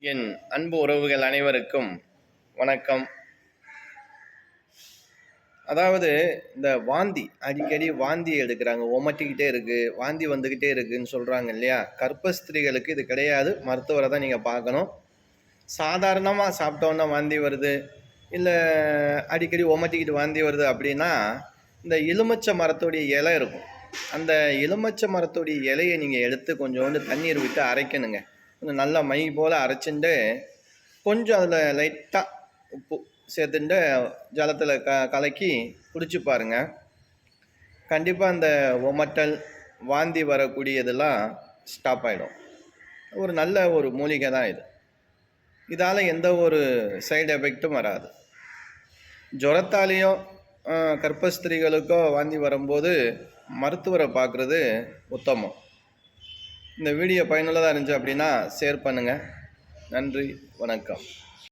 என் அன்பு உறவுகள் அனைவருக்கும் வணக்கம். அதாவது இந்த வாந்தி அடிக்கடி வாந்தி எடுக்கிறாங்க, ஒமட்டிக்கிட்டே இருக்குது, வாந்தி வந்துக்கிட்டே இருக்குதுன்னு சொல்கிறாங்க இல்லையா? கர்ப்பஸ்திரீகளுக்கு இது கிடையாது. மருத்துவரை தான் நீங்கள் பார்க்கணும். சாதாரணமாக சாப்பிட்டோன்னா வாந்தி வருது, இல்லை அடிக்கடி ஒமட்டிக்கிட்டு வாந்தி வருது அப்படின்னா, இந்த எலுமிச்சை மரத்துடைய இலை இருக்கும். அந்த எலுமிச்சை மரத்துடைய இலையை நீங்கள் எடுத்து கொஞ்சோண்டு தண்ணீர் விட்டு அரைக்கணுங்க. கொஞ்சம் நல்லா மை போல் அரைச்சிட்டு கொஞ்சம் அதில் லைட்டாக உப்பு சேர்த்துட்டு ஜலத்தில் கலக்கி குடிச்சு பாருங்கள். கண்டிப்பாக அந்த ஒமட்டல் வாந்தி வரக்கூடியதெல்லாம் ஸ்டாப் ஆகிடும். ஒரு நல்ல ஒரு மூலிகை தான் இது. இதால் எந்த ஒரு சைடு எஃபெக்டும் வராது. ஜுரத்தாலேயோ கர்ப்பஸ்திரீகளுக்கோ வாந்தி வரும்போது மருத்துவரை பார்க்குறது உத்தமம். இந்த வீடியோ பயனுள்ளதாக இருந்துச்சு அப்படின்னா ஷேர் பண்ணுங்கள். நன்றி, வணக்கம்.